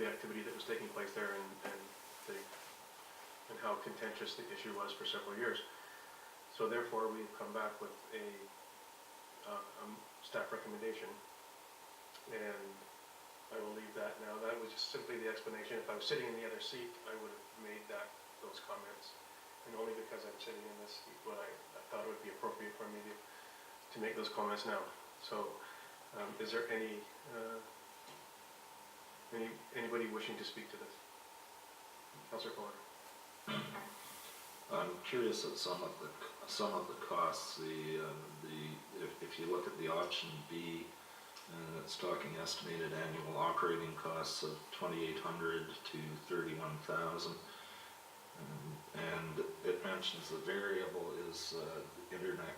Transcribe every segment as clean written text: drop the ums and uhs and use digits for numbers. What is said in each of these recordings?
the activity that was taking place there and how contentious the issue was for several years. So therefore, we've come back with a staff recommendation, and I will leave that now. That was just simply the explanation. If I was sitting in the other seat, I would have made those comments. And only because I'm sitting in this seat, I thought it would be appropriate for me to make those comments now. So, is there anybody wishing to speak to this? Councillor Fuller. I'm curious at some of the costs. If you look at the option B, it's talking estimated annual operating costs of $2,800 to $31,000, and it mentions the variable is internet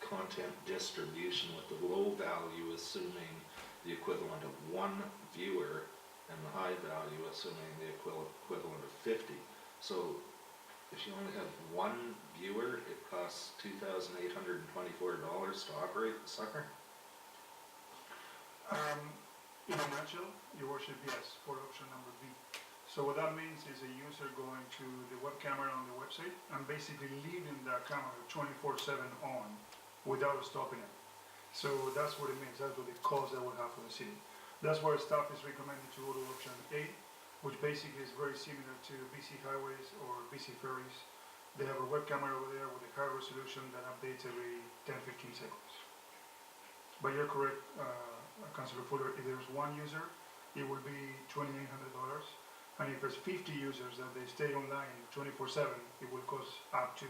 content distribution, with the low value assuming the equivalent of 1 viewer and the high value assuming the equivalent of 50. So if you only have 1 viewer, it costs $2,824 to operate the sucker? In a nutshell, Your Worship, yes, for option number B. So what that means is a user going to the web camera on the website and basically leaving that camera 24/7 on without stopping it. So that's what it means. That's what the cost that will have for the city. That's why staff is recommending to go to option A, which basically is very similar to BC Highways or BC Ferries. They have a web camera over there with a high resolution that updates every 10-15 seconds. But you're correct, Councillor Fuller, if there's 1 user, it will be $2,800. And if there's 50 users that they stay online 24/7, it will cost up to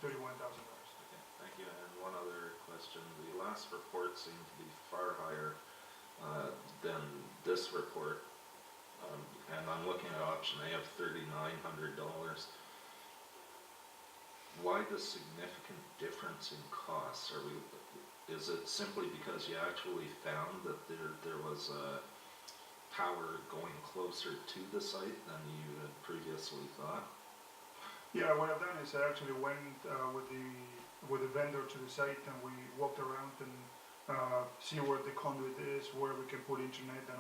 $31,000. Okay, thank you. And one other question. The last report seemed to be far higher than this report. And I'm looking at option A of $3,900. Why the significant difference in costs? Is it simply because you actually found that there was power going closer to the site than you had previously thought? Yeah, what I've done is I actually went with the vendor to the site, and we walked around and see where the conduit is, where we can put internet, and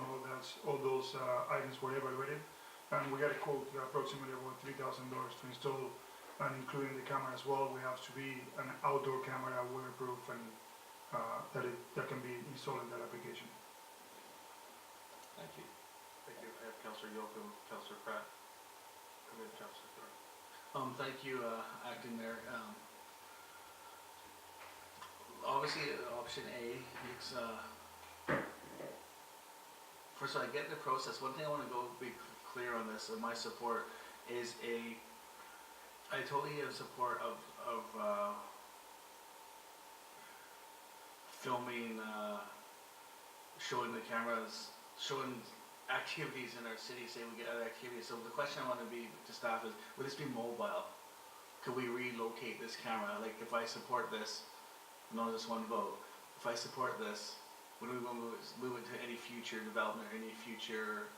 all those items were evaluated, and we got a quote approximately about $3,000 to install, and including the camera as well. We have to be an outdoor camera, waterproof, and that can be installed in that application. Thank you. Thank you. I have Councillor Yoakum, Councillor Pratt, and then Councillor Thorne. Thank you, Acting Mayor. Obviously, option A, it's, first of all, I get the process. One thing I want to be clear on this, and my support is I totally have support of filming, showing the cameras, showing activities in our city, say we get other activities. So the question I want to be to staff is, would this be mobile? Could we relocate this camera? Like if I support this, not just one vote, if I support this, would we move it to any future development or any future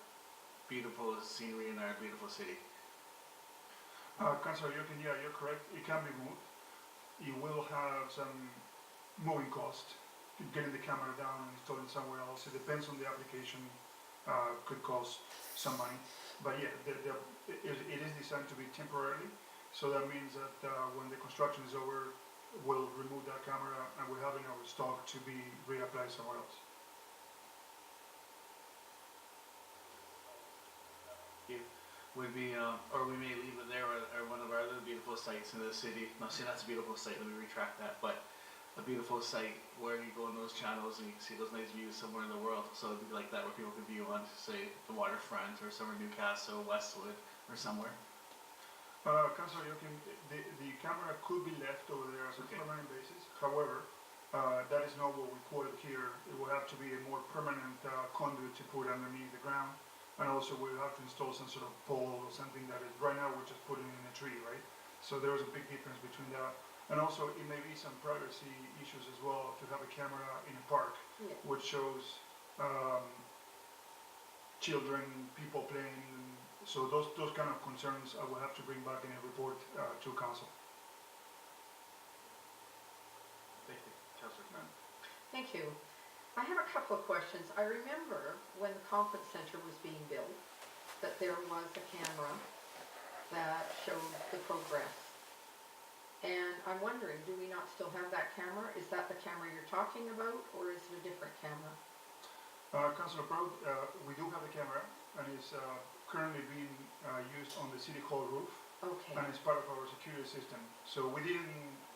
beautiful scenery in our beautiful city? Councillor Yoakum, yeah, you're correct. It can be moved. You will have some moving cost, getting the camera down and installing somewhere else. It depends on the application. Could cost some money, but yeah, it is designed to be temporarily. So that means that when the construction is over, we'll remove that camera and we'll have it in our stock to be reapplied somewhere else. Would be, or we may leave it there, or one of our other beautiful sites in the city. Not saying that's a beautiful site, let me retract that, but a beautiful site where you go in those channels and you can see those nice views somewhere in the world. So it'd be like that where people could view on, say, the waterfront or somewhere Newcastle, Westwood, or somewhere. Councillor Yoakum, the camera could be left over there as a permanent basis. However, that is not what we quoted here. It will have to be a more permanent conduit to put underneath the ground. And also we'll have to install some sort of pole or something that is, right now we're just putting in a tree, right? So there is a big difference between that. And also it may be some privacy issues as well to have a camera in a park, yeah, which shows children, people playing. So those kind of concerns I will have to bring back in a report to council. Thank you. Councillor Grant. Thank you. I have a couple of questions. I remember when the conference center was being built, that there was a camera that showed the progress. And I'm wondering, do we not still have that camera? Is that the camera you're talking about, or is it a different camera? Councillor Proud, we do have the camera, and it's currently being used on the City Hall roof, Okay, and it's part of our security system. So we didn't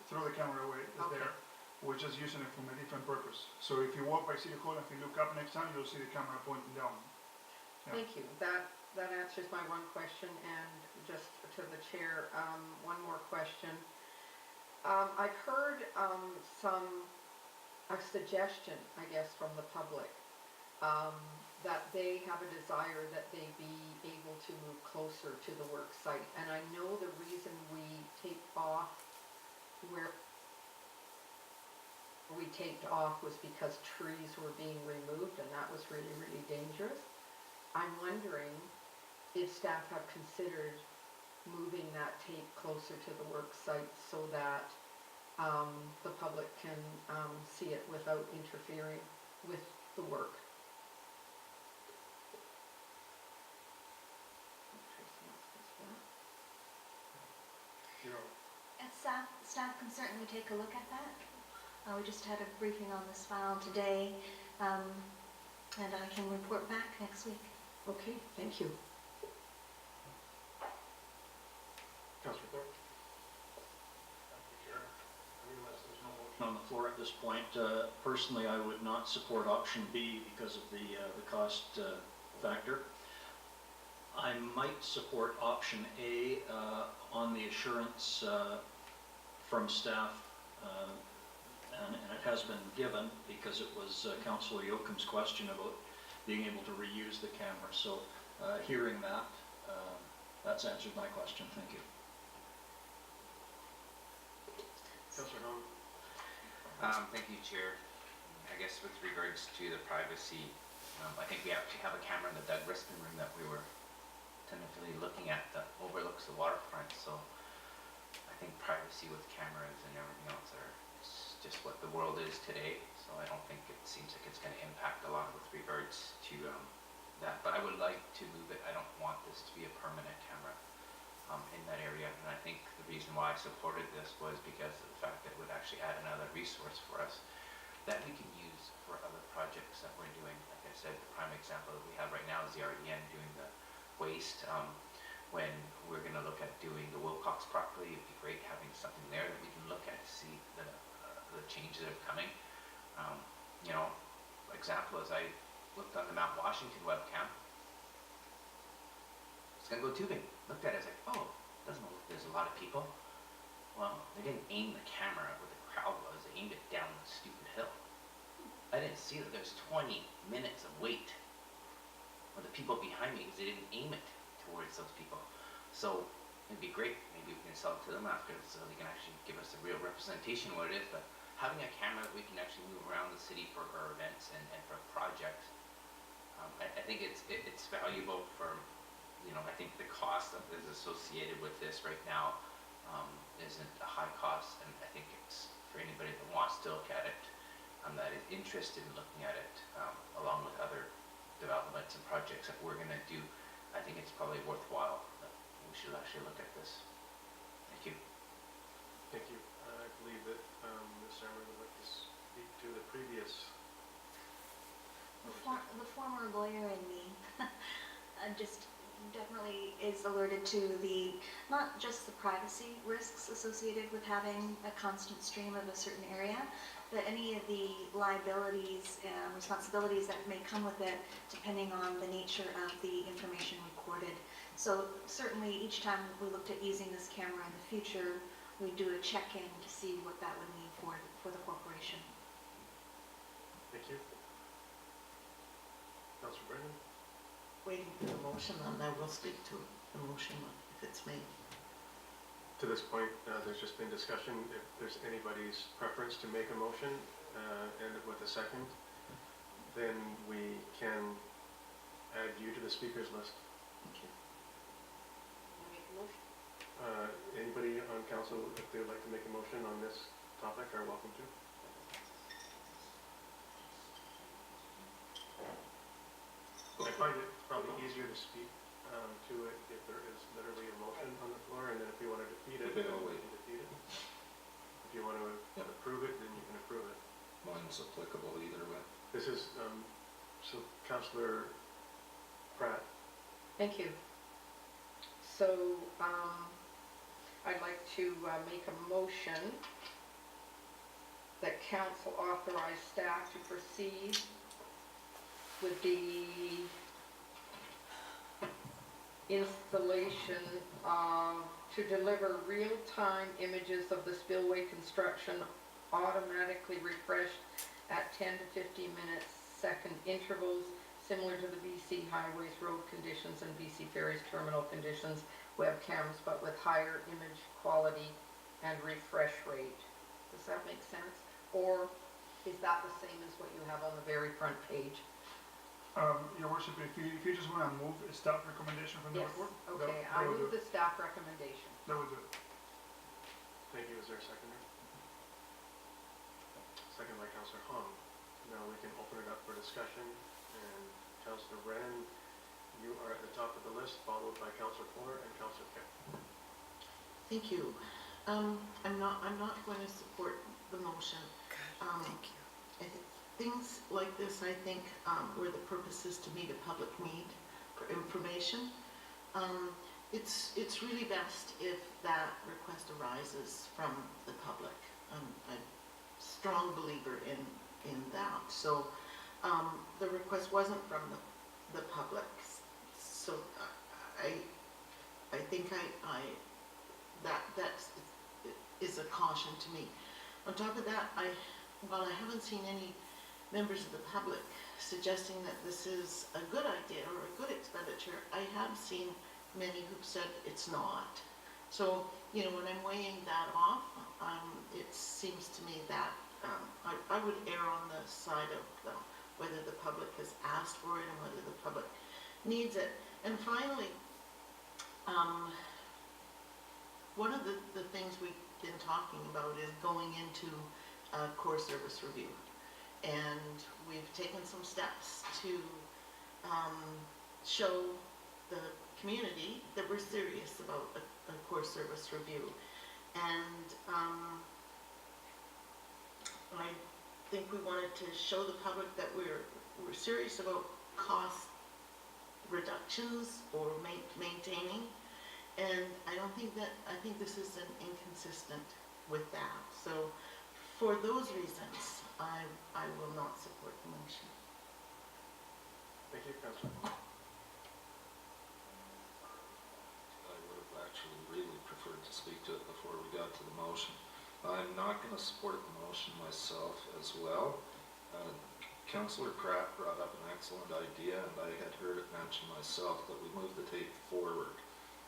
throw the camera away, it's Okay. there. We're just using it from a different purpose. So if you walk by City Hall, if you look up next time, you'll see the camera pointing down. Yeah. thank you. That answers my one question, and just to the chair, one more question. I've heard a suggestion, I guess, from the public, that they have a desire that they be able to move closer to the work site. And I know the reason we taped off where we taped off was because trees were being removed, and that was really, really dangerous. I'm wondering if staff have considered moving that tape closer to the work site so that the public can see it without interfering with the work. You're on. And staff can certainly take a look at that. We just had a briefing on this file today, and I can report back next week. Okay, thank you. Councillor Thorpe? On the floor at this point. Personally, I would not support option B because of the cost factor. I might support option A on the assurance from staff, and it has been given because it was Councillor Yoakum's question about being able to reuse the camera. So hearing that, that's answered my question. Thank you. Councillor Hahn? Thank you, Chair. I guess with regards to the privacy, I think we actually have a camera in the Doug Rispin room that we were tentatively looking at that overlooks the waterfront. So I think privacy with cameras and everything else it's just what the world is today. So I don't think it seems like it's going to impact a lot with regards to that. But I would like to move it. I don't want this to be a permanent camera in that area. And I think the reason why I supported this was because of the fact that it would actually add another resource for us that we can use for other projects that we're doing. Like I said, the prime example that we have right now is the RDN doing the waste. When we're going to look at doing the Wilcox property, it'd be great having something there that we can look at to see the changes that are coming. You know, example is I looked on the Mount Washington webcam. It's going to go tubing. Looked at it, I was like, oh, doesn't look like there's a lot of people. Well, they didn't aim the camera where the crowd was. They aimed it down the stupid hill. I didn't see that there's 20 minutes of wait for the people behind me because they didn't aim it towards those people. So it'd be great. Maybe we can sell it to them after so they can actually give us a real representation of what it is. But having a camera that we can actually move around the city for our events and for projects, I think it's valuable for, you know, I think the cost that is associated with this right now isn't a high cost, and I think it's for anybody that wants to look at it, that is interested in looking at it, along with other developments and projects that we're going to do. I think it's probably worthwhile that we should actually look at this. Thank you. Thank you. I believe that Ms. Sarmer would like to speak to the previous. The former lawyer in me just definitely is alerted to not just the privacy risks associated with having a constant stream of a certain area, but any of the liabilities and responsibilities that may come with it depending on the nature of the information recorded. So certainly each time we looked at using this camera in the future, we do a check-in to see what that would mean for the corporation. Thank you. Councillor Brennan? Waiting for the motion, and I will speak to the motion if it's made. To this point, there's just been discussion. If there's anybody's preference to make a motion and with a second, then we can add you to the speakers list. Okay. Anybody on council, if they would like to make a motion on this topic, are welcome to. find it probably easier to speak to it if there is literally a motion on the floor, and then if you want to defeat it, Okay, then I'll you wait. can defeat it. If you want to Yep. approve it, then you can approve it. Mine's applicable either way. This is, so Councillor Pratt, Thank you. So, I'd like to make a motion that council authorize staff to proceed with the installation to deliver real-time images of the spillway construction automatically refreshed at 10 to 15 minutes second intervals, similar to the BC Highways road conditions and BC Ferries terminal conditions, webcams, but with higher image quality and refresh rate. Does that make sense? Or is that the same as what you have on the very front page? Your worship, if you just wanna move a staff recommendation from the Yes, report? okay, that I would move do. the staff recommendation. That would do it. thank you, is there a seconder? Second by Councillor Hong. Now we can open it up for discussion, and Councillor Brennan, you are at the top of the list, followed by Councillor Fuller and Councillor Kemp. Thank you. I'm not going to support the motion. Thank you. Things like this, I think, where the purpose is to meet a public need for information, it's really best if that request arises from the public. I'm a strong believer in that. So the request wasn't from the public. So I think that is a caution to me. On top of that, while I haven't seen any members of the public suggesting that this is a good idea or a good expenditure, I have seen many who've said it's not. So, when I'm weighing that off, it seems to me that I would err on the side of whether the public has asked for it and whether the public needs it. And finally, one of the things we've been talking about is going into a core service review. And we've taken some steps to show the community that we're serious about a core service review. And I think we wanted to show the public that we're serious about cost reductions or maintaining. And I think this is inconsistent with that. So for those reasons, I will not support the motion. Thank you, Councillor. I would have actually really preferred to speak to it before we got to the motion. I'm not going to support the motion myself as well. Councillor Pratt brought up an excellent idea, and I had heard it mentioned myself that we move the tape forward.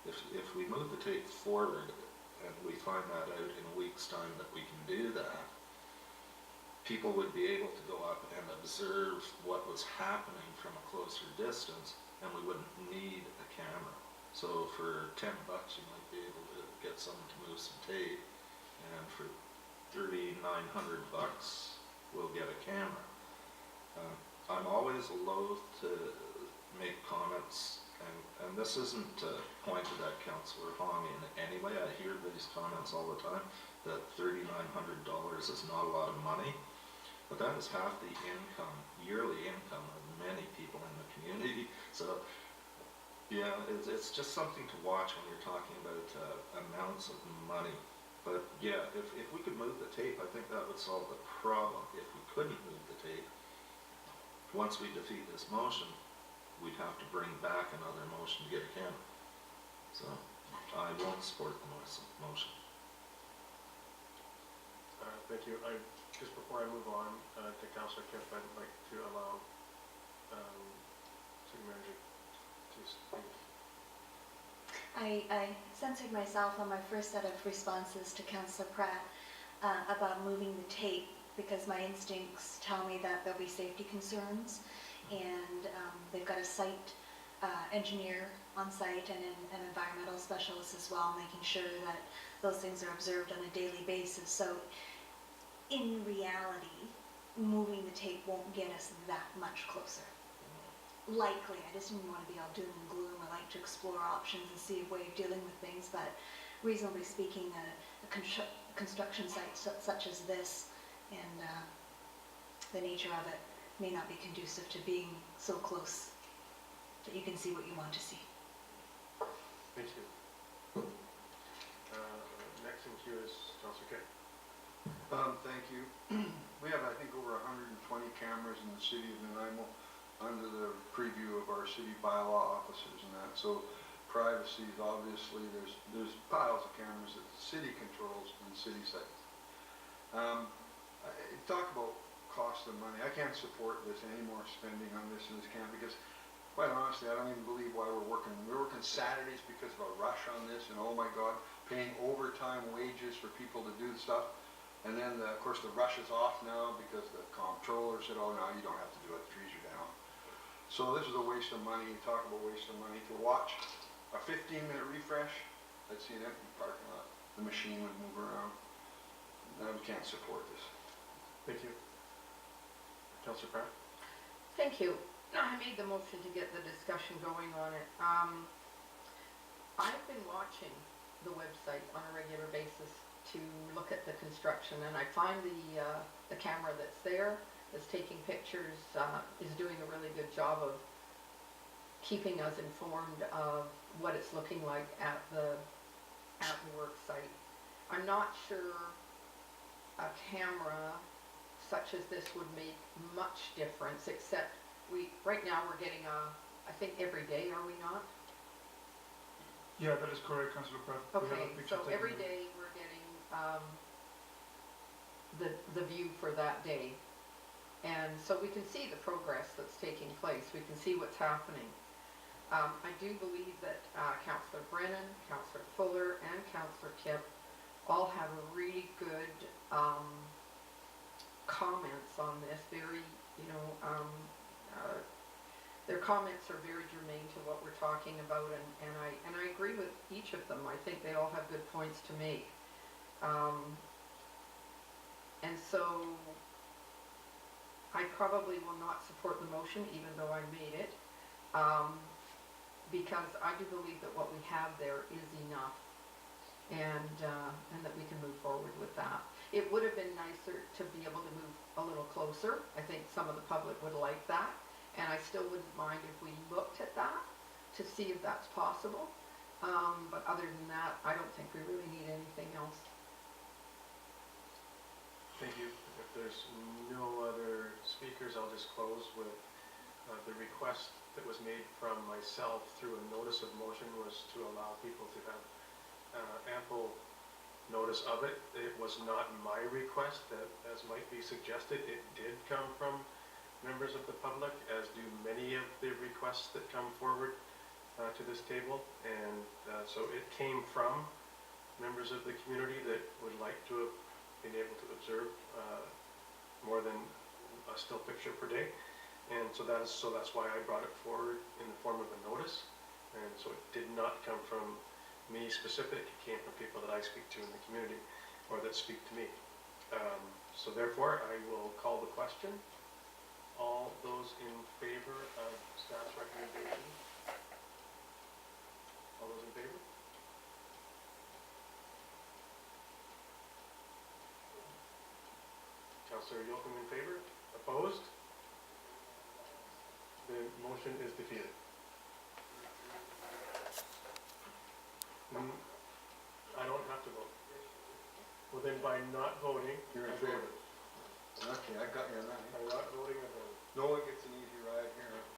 If we move the tape forward and we find that out in a week's time that we can do that, people would be able to go up and observe what was happening from a closer distance, and we wouldn't need a camera. So for $10 you might be able to get someone to move some tape, and for $3,900 we'll get a camera. I'm always loath to make comments, and this isn't pointed at Councillor Hong in any way. I hear these comments all the time, that $3,900 is not a lot of money, but that is half the income, yearly income of many people in the community. So yeah, it's just something to watch when you're talking about amounts of money. But yeah, if we could move the tape, I think that would solve the problem. If we couldn't move the tape, once we defeat this motion, we'd have to bring back another motion to get a camera. So I won't support the motion. Thank you. Just before I move on to Councillor Kemp, I'd like to allow City Manager to speak. I censored myself on my first set of responses to Councillor Pratt about moving the tape because my instincts tell me that there'll be safety concerns, and they've got a site engineer on site and an environmental specialist as well, making sure that those things are observed on a daily basis. So in reality, moving the tape won't get us that much closer. likely. I just didn't want to be all doom and gloom. I like to explore options and see a way of dealing with things, but reasonably speaking, a construction site such as this and the nature of it may not be conducive to being so close that you can see what you want to see. Thank you. Next in queue is Councillor Kay. Thank you. We have, I think, over 120 cameras in the city of Nanaimo under the preview of our city bylaw officers and that. So privacy is obviously, there's piles of cameras that the city controls in city sites. Talk about cost of money. I can't support this, any more spending on this in this camp, because quite honestly, I don't even believe why we're working. We're working Saturdays because of a rush on this, and oh my God, paying overtime wages for people to do stuff. And then, of course, the rush is off now because the comptroller said, oh, no, you don't have to do it, the trees are down. So this is a waste of money. Talk about waste of money. To watch a 15-minute refresh, I'd see an empty parking lot. The machine would move around. I can't support this. Thank you. Councillor Pratt? Thank you. I made the motion to get the discussion going on it. I've been watching the website on a regular basis to look at the construction, and I find the camera that's there, that's taking pictures, is doing a really good job of keeping us informed of what it's looking like at the work site. I'm not sure a camera such as this would make much difference, except right now we're getting I think every day, are we not? Yeah, that is correct, Councillor Pratt. We have a Okay, picture so taken every of it. day we're getting the view for that day. And so we can see the progress that's taking place. We can see what's happening. I do believe that Councillor Brennan, Councillor Fuller, and Councillor Kipp all have a really good comments on this. Very, their comments are very germane to what we're talking about, and I agree with each of them. I think they all have good points to make. And so I probably will not support the motion, even though I made it, because I do believe that what we have there is enough, and that we can move forward with that. It would have been nicer to be able to move a little closer. I think some of the public would like that, and I still wouldn't mind if we looked at that to see if that's possible. But other than that, I don't think we really need anything else. Thank you. If there's no other speakers, I'll just close with the request that was made from myself through a notice of motion was to allow people to have ample notice of it. It was not my request, that, as might be suggested, it did come from members of the public, as do many of the requests that come forward to this table. And so it came from members of the community that would like to have been able to observe more than a still picture per day. And so that's why I brought it forward in the form of a notice. And so it did not come from me specific, it came from people that I speak to in the community, or that speak to me. So therefore, I will call the question. All those in favor of staff's recommendation? All those in favor? Councillor Yocum in favor? Opposed? The motion is defeated. I don't have to vote. Well, then by not voting, You're in I favor. voted. Okay, I got you on that. By not voting, I voted. No one gets an easy ride